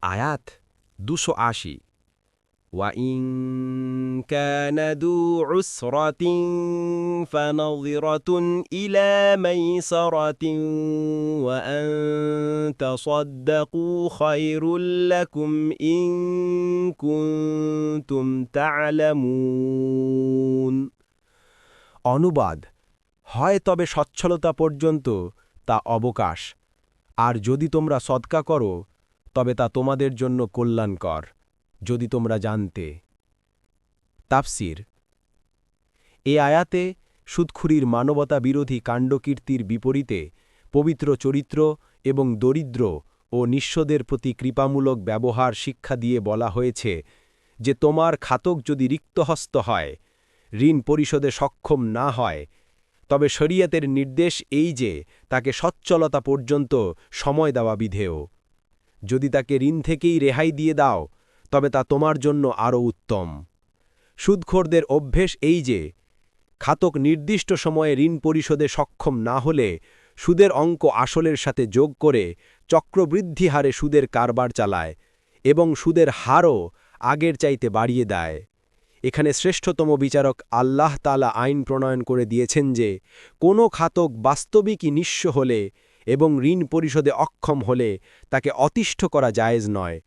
আয়াত 280 وَإِن كَانَ ذُو عُسْرَةٍ فَنَظِرَةٌ إِلَى مَيْسَرَةٍ وَأَن تَصَدَّقُوا خَيْرٌ لَّكُمْ إِن كُنتُمْ تَعْلَمُونَ অনুবাদ হয় তবে সচ্ছলতা পর্যন্ত তা অবকাশ আর যদি তোমরা সদকা করো তবে তা তোমাদের জন্য কল্যাণকর যদি তোমরা জানতে তাফসির এ আয়াতে সুদখুরির মানবতা বিরোধী কাণ্ডকীর্তির বিপরীতে পবিত্র চরিত্র এবং দরিদ্র ও নিঃস্বদের প্রতি কৃপামূলক ব্যবহার শিক্ষা দিয়ে বলা হয়েছে যে তোমার খাতক যদি রিক্তহস্ত হয় ঋণ পরিশোধে সক্ষম না হয় তবে শরীয়তের নির্দেশ এই যে তাকে সচ্ছলতা পর্যন্ত সময় দেওয়া বিধেয় যদি তাকে ঋণ থেকেই রেহাই দিয়ে দাও তবে তা তোমার জন্য আরও উত্তম সুদখোরদের অভ্যেস এই যে খাতক নির্দিষ্ট সময়ে ঋণ পরিশোধে সক্ষম না হলে সুদের অঙ্ক আসলের সাথে যোগ করে চক্রবৃদ্ধি হারে সুদের কারবার চালায় এবং সুদের হারও আগের চাইতে বাড়িয়ে দেয় এখানে শ্রেষ্ঠতম বিচারক আল্লাহ তাআলা আইন প্রণয়ন করে দিয়েছেন যে কোনো খাতক বাস্তবিকই নিঃস্ব হলে এবং ঋণ পরিশোধে অক্ষম হলে তাকে অতিষ্ঠ করা জায়েজ নয়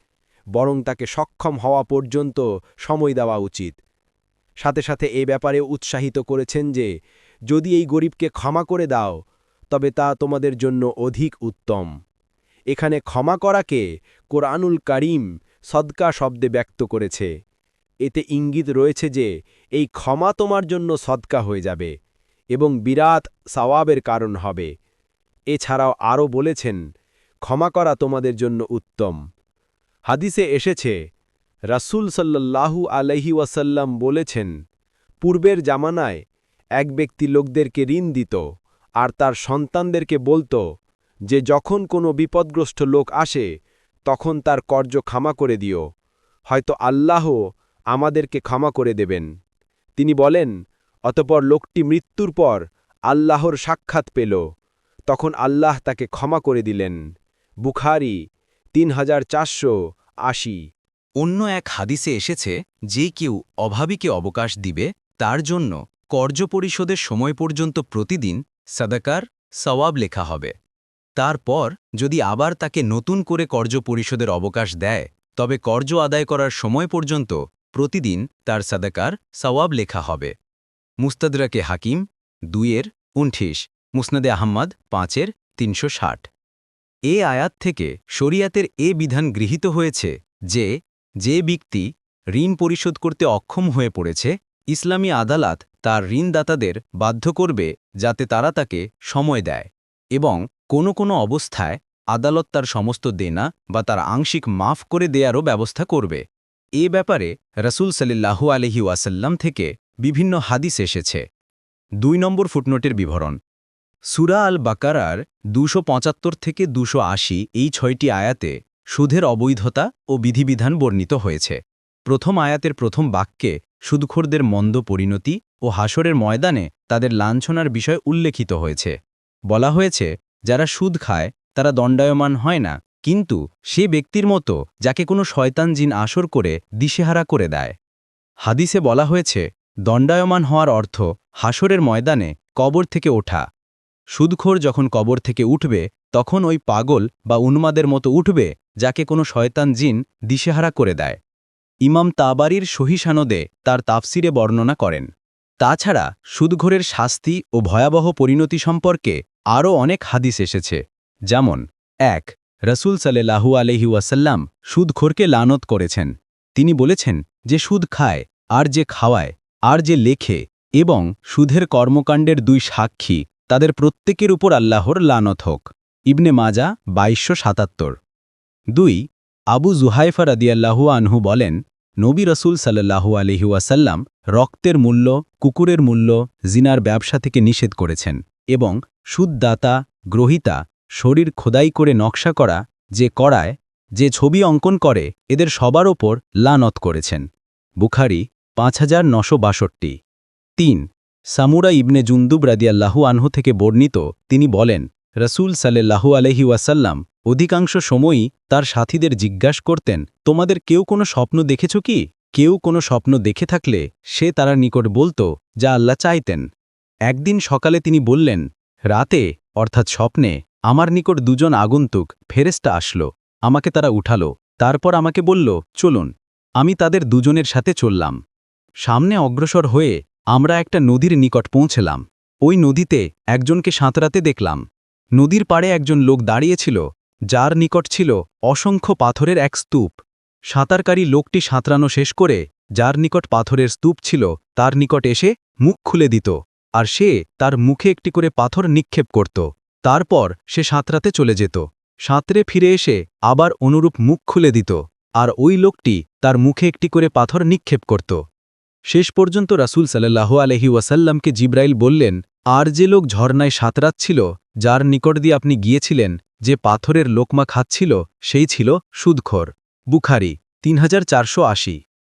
বরং তাকে সক্ষম হওয়া পর্যন্ত সময় দেওয়া উচিত সাথে সাথে এ ব্যাপারে উৎসাহিত করেছেন যে যদি এই গরিবকে ক্ষমা করে দাও তবে তা তোমাদের জন্য অধিক উত্তম এখানে ক্ষমা করাকে কোরআনুল কারীম সদকা শব্দে ব্যক্ত করেছে এতে ইঙ্গিত রয়েছে যে এই ক্ষমা তোমার জন্য সদকা হয়ে যাবে এবং বিরাট সওয়াবের কারণ হবে এছাড়াও আরও বলেছেন ক্ষমা করা তোমাদের জন্য উত্তম হাদিসে এসেছে রাসূল সাল্লাল্লাহু আলাইহি ওয়াসাল্লাম বলেছেন পূর্বের জামানায় এক ব্যক্তি লোকদেরকে ঋণ দিত আর তার সন্তানদেরকে বলতো যে যখন কোনো বিপদগ্রস্ত লোক আসে তখন তার কর্জ ক্ষমা করে দিও হয়তো আল্লাহ আমাদেরকে ক্ষমা করে দেবেন তিনি বলেন অতঃপর লোকটি মৃত্যুর পর আল্লাহর সাক্ষাৎ পেল তখন আল্লাহ তাকে ক্ষমা করে দিলেন বুখারী 3480 অন্য এক হাদিসে এসেছে যে কেউ অভাবীকে অবকাশ দিবে তার জন্য কর্জ পরিশোধের সময় পর্যন্ত প্রতিদিন সাদাকার সওয়াব লেখা হবে তারপর যদি আবার তাকে নতুন করে কর্জ পরিশোধের অবকাশ দেয় তবে কর্জ আদায় করার সময় পর্যন্ত প্রতিদিন তার সাদাকার সওয়াব লেখা হবে মুস্তাদরাকে হাকিম 2-29 মুসনাদে আহম্মদ 5-360 এ আয়াত থেকে শরিয়াতের এ বিধান গৃহীত হয়েছে যে ব্যক্তি ঋণ পরিশোধ করতে অক্ষম হয়ে পড়েছে ইসলামী আদালত তার ঋণদাতাদের বাধ্য করবে যাতে তারা তাকে সময় দেয় এবং কোনো অবস্থায় আদালত তার সমস্ত দেনা বা তার আংশিক মাফ করে দেয়ারও ব্যবস্থা করবে এ ব্যাপারে রাসূল সাল্লাল্লাহু আলাইহি ওয়াসাল্লাম থেকে বিভিন্ন হাদিস এসেছে 2 নম্বর ফুটনোটের বিবরণ সূরা আল বাকারার 275-280 এই 6টি আয়াতে সুদের অবৈধতা ও বিধিবিধান বর্ণিত হয়েছে প্রথম আয়াতের প্রথম বাক্যে সুদখোরদের মন্দ পরিণতি ও হাসরের ময়দানে তাদের লাঞ্ছনার বিষয় উল্লেখিত হয়েছে বলা হয়েছে যারা সুদ খায় তারা দণ্ডায়মান হয় না কিন্তু সে ব্যক্তির মতো যাকে কোনো শয়তান জিন আসর করে দিশেহারা করে দেয় হাদিসে বলা হয়েছে দণ্ডায়মান হওয়ার অর্থ হাসরের ময়দানে কবর থেকে ওঠা সুদখোর যখন কবর থেকে উঠবে তখন ওই পাগল বা উন্মাদের মতো উঠবে যাকে কোনো শয়তান জিন দিশেহারা করে দেয় ইমাম তাবারির সহিসানদে তার তাফসিরে বর্ণনা করেন তাছাড়া সুদখোরের শাস্তি ও ভয়াবহ পরিণতি সম্পর্কে আরও অনেক হাদিস এসেছে যেমন 1 রাসূল সাল্লাল্লাহু আলাইহি ওয়াসাল্লাম সুদখোরকে লানত করেছেন তিনি বলেছেন যে সুদ খায় আর যে খাওয়ায় আর যে লেখে এবং সুদের কর্মকাণ্ডের 2 সাক্ষী তাদের প্রত্যেকের উপর আল্লাহর লানত হোক ইবনে মাজা 2277 2 আবু জুহাইফা রাদিয়াল্লাহু আনহু বলেন নবী রাসূল সাল্লাল্লাহু আলাইহি ওয়াসাল্লাম রক্তের মূল্য কুকুরের মূল্য জিনার ব্যবসা থেকে নিষেধ করেছেন এবং সুদদাতা গ্রহিতা শরীর খোদাই করে নকশা করা যে করায় যে ছবি অঙ্কন করে এদের সবার ওপর লানত করেছেন বুখারী 5962 3 সামুরা ইবনে জুন্দুব রাদিয়াল্লাহু আনহু থেকে বর্ণিত তিনি বলেন রসুল সাল্লাল্লাহু আলাইহি ওয়াসাল্লাম অধিকাংশ সময়ই তার সাথীদের জিজ্ঞাসা করতেন, তোমাদের কেউ কোনো স্বপ্ন দেখেছ কি? কেউ কোনো স্বপ্ন দেখে থাকলে সে তার নিকট বলত যা আল্লাহ চাইতেন। একদিন সকালে তিনি বললেন, রাতে অর্থাৎ স্বপ্নে আমার নিকট দুজন আগন্তুক ফেরেশতা আসলো, আমাকে তারা উঠালো, তারপর আমাকে বলল, চলুন। আমি তাদের দুজনের সাথে চললাম। সামনে অগ্রসর হয়ে আমরা একটা নদীর নিকট পৌঁছলাম। ওই নদীতে একজনকে সাঁতরাতে দেখলাম। নদীর পাড়ে একজন লোক দাঁড়িয়েছিল, যার নিকট ছিল অসংখ্য পাথরের এক স্তূপ। সাঁতারকারী লোকটি সাঁতরানো শেষ করে যার নিকট পাথরের স্তূপ ছিল তার নিকট এসে মুখ খুলে দিত, আর সে তার মুখে একটি করে পাথর নিক্ষেপ করত। তারপর সে সাঁতরাতে চলে যেত। সাঁতরে ফিরে এসে আবার অনুরূপ মুখ খুলে দিত, আর ওই লোকটি তার মুখে একটি করে পাথর নিক্ষেপ করত। শেষ পর্যন্ত রাসূল সাল্লাল্লাহু আলাইহি ওয়াসাল্লামকে জিব্রাইল বললেন, আর যে লোক ঝর্ণায় সাঁতরাচ্ছিল, যার নিকট দিয়ে আপনি গিয়েছিলেন, যে পাথরের লোকমা খাচ্ছিল, সেই ছিল সুদখোর। বুখারী 3480।